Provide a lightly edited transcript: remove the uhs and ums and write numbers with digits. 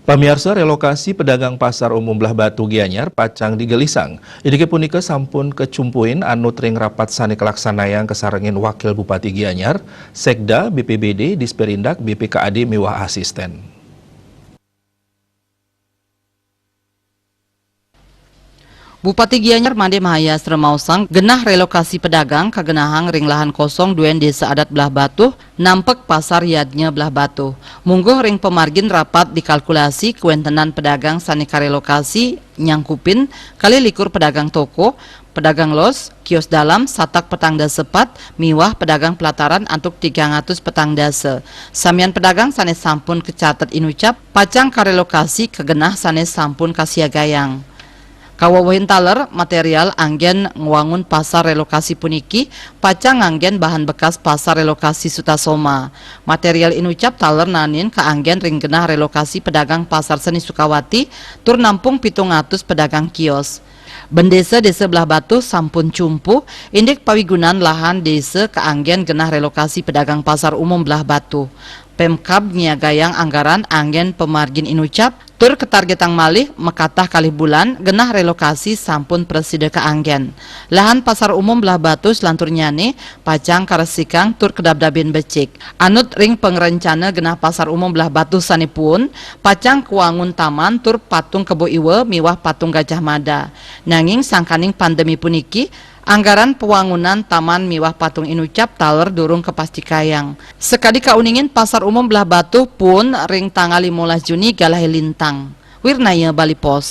Pamirsa relokasi pedagang pasar umum Belah Batu Gianyar pacang di Gelisang. Idike punika sampun kecumpuin anu tring rapat sani kelaksanayang kesarengin Wakil Bupati Gianyar, Sekda, BPBD, Disperindak, BPKAD miwah asisten. Bupati Gianyar Made Mahaya Sremausang genah relokasi pedagang ke genahang ring lahan kosong duen desa adat Belah Batu nampek pasar yadnya Belah Batu. Mungguh ring pemargin rapat dikalkulasi kewentenan pedagang sani karelokasi nyangkupin kali likur pedagang toko, pedagang los, kios dalam, satak petang dase sepat, miwah pedagang pelataran antuk 300 petang dase. Samian pedagang sanes sampun kecatet inucap pacang karelokasi ke genah sanes sampun kasiagayang. Kawawahin taler material anggen ngewangun pasar relokasi puniki pacang anggen bahan bekas pasar relokasi Sutasoma. Material inucap taler nanin ke anggen ring genah relokasi pedagang pasar seni Sukawati tur nampung 700 pedagang kios. Bendesa desa Belah Batu sampun cumpu indik pawigunan lahan desa ke anggen genah relokasi pedagang pasar umum Belah Batu. Pemkab nyiagayang anggaran anggen pemargin inucap tur ketargetang malih mekatah kali bulan genah relokasi sampun preside ke anggen. Lahan pasar umum Belah Batu selantur nyane pacang karesikang tur kedabdabin becik. Anut ring pengrencana genah pasar umum Belah Batu sanipun pacang kuangun taman tur patung Kebo Iwe miwah patung Gajah Mada. Nanging sangkaning pandemi puniki anggaran pewangunan taman miwah patung inucap taler durung kepasti kayang. Sekadi kauningin pasar umum Belah Batu pun ring tanggal 15 Juni galahe lintang. Wirnaya Bali Pos.